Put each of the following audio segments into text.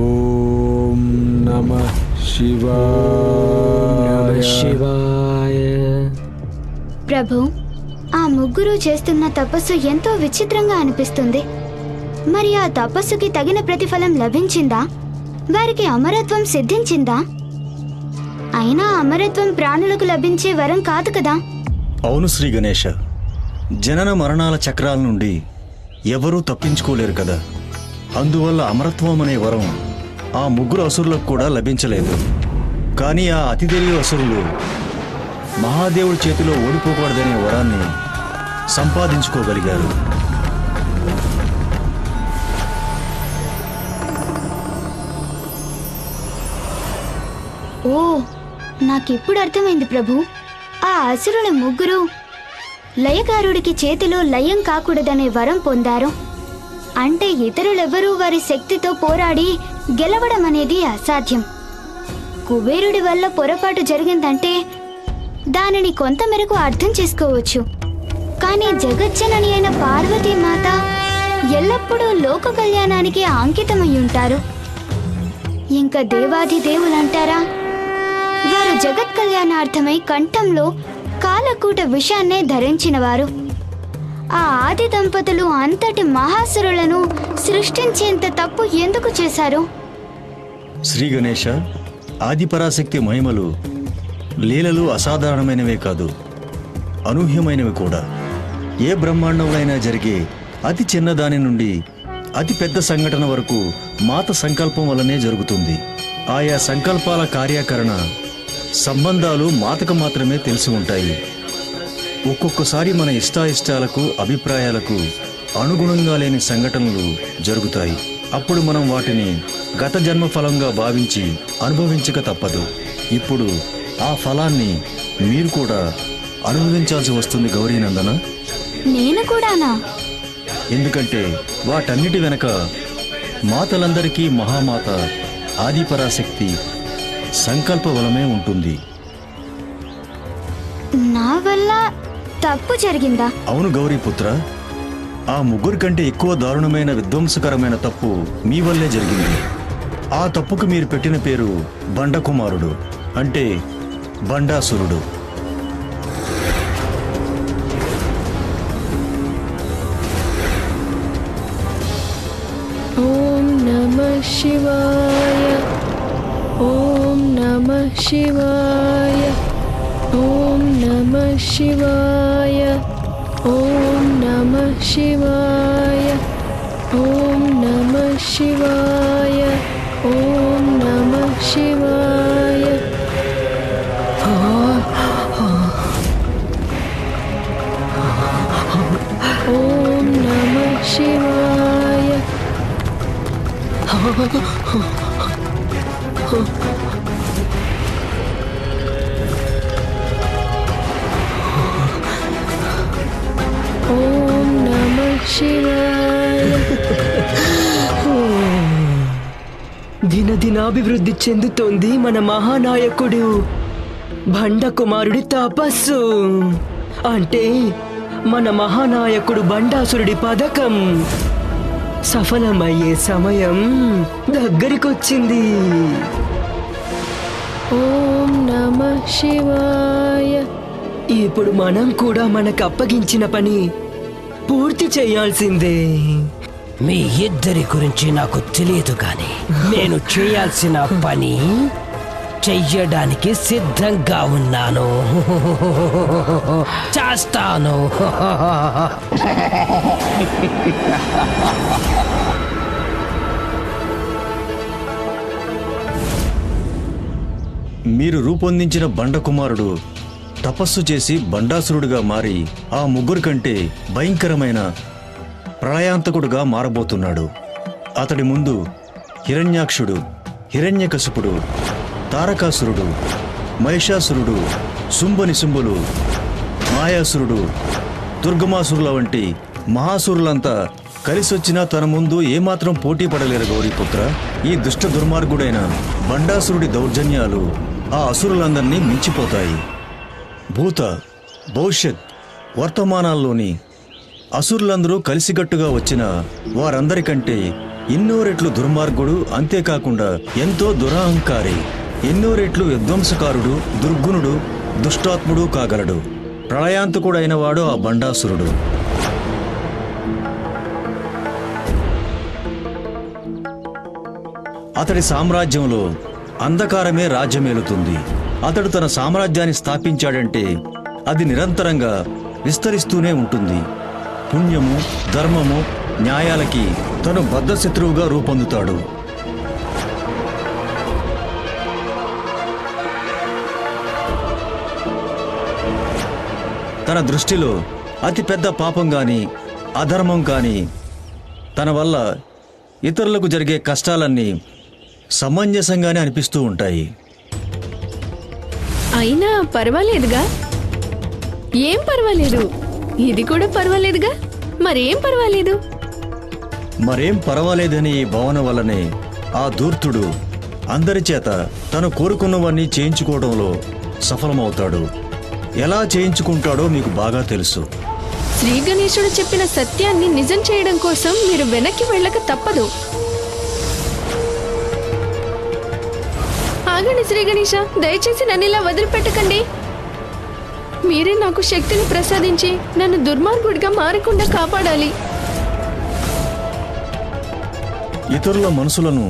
ఓం నమః శివాయ. ప్రభు, ఆ ముగ్గురు చేస్తున్న తపస్సు ఎంతో విచిత్రంగా అనిపిస్తుంది. మరి ఆ తపస్సుకి తగిన ప్రతిఫలం లభించిందా? వారికి అమరత్వం సిద్ధించిందా? అయినా అమరత్వం ప్రాణులకు లభించే వరం కాదు కదా. అవును శ్రీ గణేష, జనన మరణాల చక్రాల నుండి ఎవరూ తప్పించుకోలేరు కదా. అందువల్ల అమరత్వం అనే వరం ఆ ముగ్గురు అసురులకు కూడా లభించలేదు. కానీ ఆ అతి తెలివి అసురులు మహాదేవుడి చేతిలో ఓడిపోకూడదనే వరాన్ని సంపాదించుకోగలిగారు. ఓ, నాకిప్పుడు అర్థమైంది ప్రభు. ఆ అసురుల ముగ్గురు లయకారుడికి చేతిలో లయం కాకూడదనే వరం పొందారు. అంటే ఇతరులెవరూ వారి శక్తితో పోరాడి గెలవడం అనేది అసాధ్యం. కుబేరుడి వల్ల పొరపాటు జరిగిందంటే దానిని కొంతమేరకు అర్థం చేసుకోవచ్చు. కానీ జగజ్జనని అయిన పార్వతీమాత ఎల్లప్పుడూ లోక కళ్యాణానికి అంకితమై ఉంటారు. ఇంకా దేవాది దేవులంటారా, వారు జగత్ కళ్యాణార్థమై కంఠంలో కాలకూట విషాన్నే ధరించినవారు. ఆ ఆది దంపతులు అంతటి మహాసురులను సృష్టించేంత తప్పు ఎందుకు చేశారు? శ్రీ గణేష, ఆదిపరాశక్తి మహిమలు లీలలు అసాధారణమైనవే కాదు, అనూహ్యమైనవి కూడా. ఏ బ్రహ్మాండంలో జరిగే అతి చిన్నదాని నుండి అతి పెద్ద సంఘటన వరకు మాత సంకల్పం వల్లనే జరుగుతుంది. ఆయా సంకల్పాల కార్యాకరణ సంబంధాలు మాతకు మాత్రమే తెలిసి ఉంటాయి. ఒక్కొక్కసారి మన ఇష్టాయిష్టాలకు అభిప్రాయాలకు అనుగుణంగా లేని సంఘటనలు జరుగుతాయి. అప్పుడు మనం వాటిని గత జన్మ ఫలంగా భావించి అనుభవించక తప్పదు. ఇప్పుడు ఆ ఫలాన్ని మీరు కూడా అనుభవించాల్సి వస్తుంది గౌరీనందన. నేను కూడానా? ఎందుకంటే వాటన్నిటి వెనక మాతలందరికీ మహామాత ఆదిపరాశక్తి సంకల్ప బలమే ఉంటుంది. నా వల్ల తప్పు జరిగిందా? అవును గౌరీపుత్ర, ఆ ముగ్గురి కంటే ఎక్కువ దారుణమైన విధ్వంసకరమైన తప్పు మీ వల్లే జరిగింది. ఆ తప్పుకు మీరు పెట్టిన పేరు బండకుమారుడు, అంటే బండాసురుడు. ఓం నమః శివాయ. ఓం నమః శివాయ. ఓం నమః శివాయ. ఓం నమః శివాయ. ఓం నమః శివాయ. ఓం నమః శివాయ. ఓం నమః శివాయ. ఓం నమః శివాయ. దినదినాభివృద్ధి చెందుతోంది మన మహానాయకుడు బండకుమారుడి తపస్సు. అంటే మన మహానాయకుడు బండాసురుడి పథకం సఫలమయ్యే సమయం దగ్గరికొచ్చింది. ఓం నమః శివాయ. ఇప్పుడు మనం కూడా మనకు అప్పగించిన పని పూర్తి చేయాల్సిందే. మీ ఇద్దరి గురించి నాకు తెలియదు, కానీ నేను చేయాల్సిన పని చెయ్యడానికి సిద్ధంగా ఉన్నాను. చేస్తాను. మీరు రూపొందించిన బండకుమారుడు తపస్సు చేసి బండాసురుడిగా మారి ఆ ముగ్గురు కంటే భయంకరమైన ప్రళయాంతకుడుగా మారబోతున్నాడు. అతడి ముందు హిరణ్యాక్షుడు, హిరణ్యకశిపుడు, తారకాసురుడు, మహిషాసురుడు, శుంభనిశుంభులు, మాయాసురుడు, దుర్గమాసురుల వంటి మహాసురులంతా కలిసొచ్చినా తన ముందు ఏమాత్రం పోటీ పడలేరు గౌరీపుత్ర. ఈ దుష్ట దుర్మార్గుడైన బండాసురుడి దౌర్జన్యాలు ఆ అసురులందరినీ మించిపోతాయి. భూత, భవిష్యత్, వర్తమానాల్లోని అసురులందరూ కలిసికట్టుగా వచ్చిన వారందరికంటే ఎన్నో రెట్లు దుర్మార్గుడు, అంతేకాకుండా ఎంతో దురహంకారి. ఎన్నో రెట్లు విధ్వంసకారుడు, దుర్గుణుడు, దుష్టాత్ముడు కాగలడు. ప్రళయాంతకుడైన వాడు ఆ బండాసురుడు. అతడి సామ్రాజ్యంలో అంధకారమే రాజ్యమేలుతుంది. అతడు తన సామ్రాజ్యాన్ని స్థాపించాడంటే అది నిరంతరంగా విస్తరిస్తూనే ఉంటుంది. పుణ్యము, ధర్మము, న్యాయాలకి తను బద్ధశత్రువుగా రూపొందుతాడు. తన దృష్టిలో అతిపెద్ద పాపం గాని అధర్మం కానీ తన వల్ల ఇతరులకు జరిగే కష్టాలన్నీ సమంజసంగానే అనిపిస్తూ ఉంటాయి. అయినా పర్వాలేదుగా. ఏం పర్వాలేదు, ఇది కూడా పర్వాలేదుగా. మరేం పర్వాలేదు. మరేం పర్వాలేదని ఈ భావన వల్లనే ఆ ధూర్తుడు అందరి చేత తను కోరుకున్నవన్నీ చేయించుకోవడంలో సఫలమవుతాడు. ఎలా చేయించుకుంటాడో మీకు బాగా తెలుసు. శ్రీ గణేశుడు చెప్పిన సత్యాన్ని నిజం చేయడం కోసం మీరు వెనక్కి వెళ్ళక తప్పదు. ఆగండి శ్రీ గణేశ, దయచేసి నన్ను ఇలా వదిలిపెట్టకండి. మీరే నాకు శక్తిని ప్రసాదించి నన్ను దుర్మార్గుడిగా మారకుండా కాపాడాలి. ఇతరుల మనసులను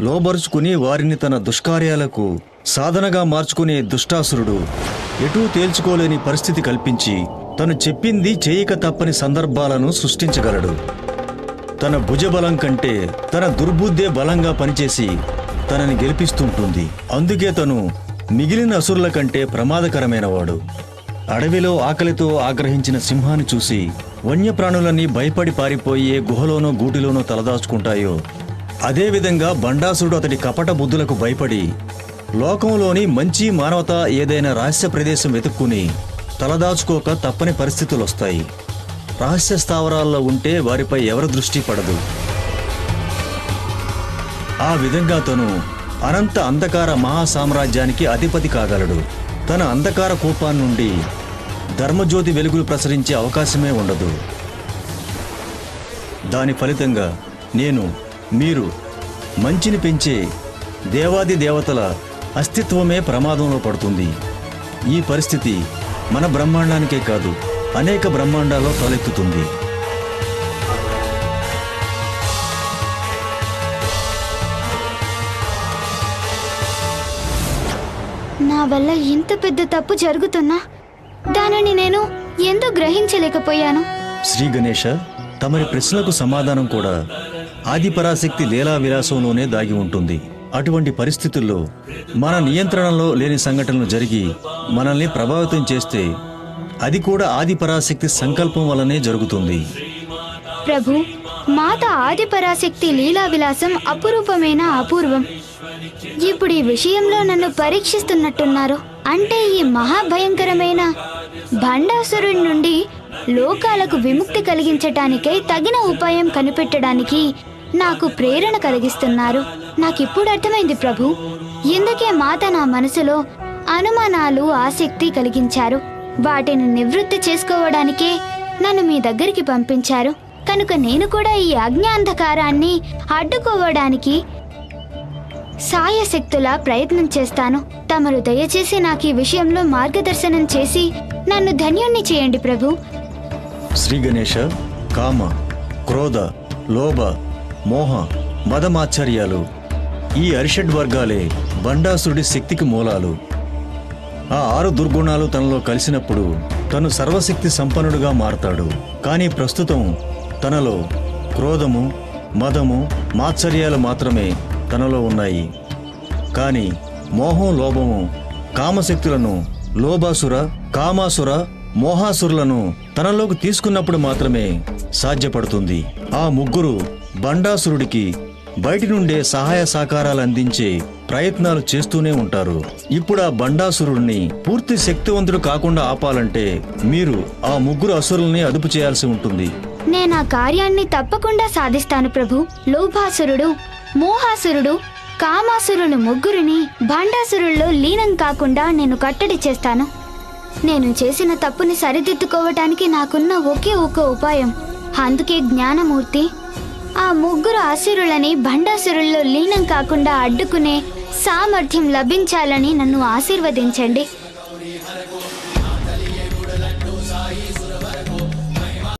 లోబరుచుకుని వారిని తన దుష్కార్యాలకు సాధనగా మార్చుకునే దుష్టాసురుడు ఎటూ తేల్చుకోలేని పరిస్థితి కల్పించి తను చెప్పింది చేయక తప్పని సందర్భాలను సృష్టించగలడు. తన భుజబలం కంటే తన దుర్బుద్ధే బలంగా పనిచేసి తనని గెలిపిస్తుంటుంది. అందుకే తను మిగిలిన అసురుల కంటే ప్రమాదకరమైనవాడు. అడవిలో ఆకలితో ఆగ్రహించిన సింహాన్ని చూసి వన్యప్రాణులన్నీ భయపడి పారిపోయి ఏ గుహలోనో గూటిలోనో తలదాచుకుంటాయో అదేవిధంగా బండాసురుడు అతడి కపట బుద్ధులకు భయపడి లోకంలోని మంచి మానవత ఏదైనా రహస్య ప్రదేశం వెతుక్కుని తలదాచుకోక తప్పని పరిస్థితులు వస్తాయి. రహస్య స్థావరాల్లో ఉంటే వారిపై ఎవరి దృష్టి పడదు. ఆ విధంగా తను అనంత అంధకార మహాసామ్రాజ్యానికి అధిపతి కాగలడు. తన అంధకార కోపాన్ని నుండి ధర్మజ్యోతి వెలుగులు ప్రసరించే అవకాశమే ఉండదు. దాని ఫలితంగా నేను, మీరు మంచిని పెంచే దేవాది దేవతల అస్తిత్వమే ప్రమాదంలో పడుతుంది. ఈ పరిస్థితి మన బ్రహ్మాండానికే కాదు, అనేక బ్రహ్మాండాల్లో తలెత్తుతుంది. నా వల్ల ఇంత పెద్ద తప్పు జరుగుతున్నా దానిని నేను ఎందుకు గ్రహించలేకపోయాను? శ్రీ గణేశ, తమరి ప్రశ్నకు సమాధానం కూడా ఆదిపరాశక్తి లీలా విలాసంలోనే దాగి ఉంటుంది. అటువంటి పరిస్థితుల్లో మన నియంత్రణలో లేని సంఘటనలు జరిగి మనల్ని ప్రభావితం చేస్తే అది కూడా ఆదిపరాశక్తి సంకల్పం వల్లనే జరుగుతుంది. ప్రభు, మాత ఆదిపరాశక్తి లీలా విలాసం అపురూపమైన అపూర్వం. ఇప్పుడు ఈ విషయంలో నన్ను పరీక్షిస్తున్నట్టున్నారు. అంటే ఈ మహాభయంకరమైన భండాసురుడి నుండి లోకాలకు విముక్తి కలిగించటానికై తగిన ఉపాయం కనిపెట్టడానికి నాకు ప్రేరణ కలిగిస్తున్నారు. నాకిప్పుడు అర్థమైంది ప్రభు. ఇందుకే మాత నా మనసులో అనుమానాలు, ఆసక్తి కలిగించారు. వాటిని నివృత్తి చేసుకోవడానికే నన్ను మీ దగ్గరికి పంపించారు. కనుక నేను కూడా ఈ అజ్ఞాంధకారాన్ని అడ్డుకోవడానికి సాయశక్తులా ప్రయత్నం చేస్తాను. తమరు దయచేసి నాకు ఈ విషయంలో మార్గదర్శనం చేసి నన్ను ధన్యుణ్ణి చేయండి ప్రభు. శ్రీ గణేశ, కామ, క్రోధ, లోభ, మోహ, మదమాశ్చర్యాలు ఈ అరిషడ్ వర్గాలే బండాసురుడి శక్తికి మూలాలు. ఆ 6 దుర్గుణాలు తనలో కలిసినప్పుడు తను సర్వశక్తి సంపన్నుడుగా మారతాడు. కానీ ప్రస్తుతం తనలో క్రోధము, మదము, మాత్సర్యాలు మాత్రమే తనలో ఉన్నాయి. కానీ మోహం, లోభము, కామశక్తులను లోభాసుర, కామాసుర, మోహాసురులను తనలోకి తీసుకున్నప్పుడు మాత్రమే సాధ్యపడుతుంది. ఆ ముగ్గురు బండాసురుడికి బయటి నుండే సహాయ సహకారాలు అందించే ప్రయత్నాలు చేస్తూనే ఉంటారు. ఇప్పుడు ఆ బండాసురుడిని పూర్తి శక్తివంతుడు కాకుండా ఆపాలంటే మీరు ఆ ముగ్గురు అసురుల్ని అదుపు చేయాల్సి ఉంటుంది. నేను ఆ కార్యాన్ని తప్పకుండా సాధిస్తాను ప్రభు. లోభాసురుడు, మోహాసురుడు, కామాసురులు ముగ్గురిని భండాసురుల్లో లీనం కాకుండా నేను కట్టడి చేస్తాను. నేను చేసిన తప్పుని సరిదిద్దుకోవటానికి నాకున్న ఒకే ఒక ఉపాయం. అందుకే జ్ఞానమూర్తి ఆ ముగ్గురు అసురులని భండాసురుల్లో లీనం కాకుండా అడ్డుకునే సామర్థ్యం లభించాలని నన్ను ఆశీర్వదించండి.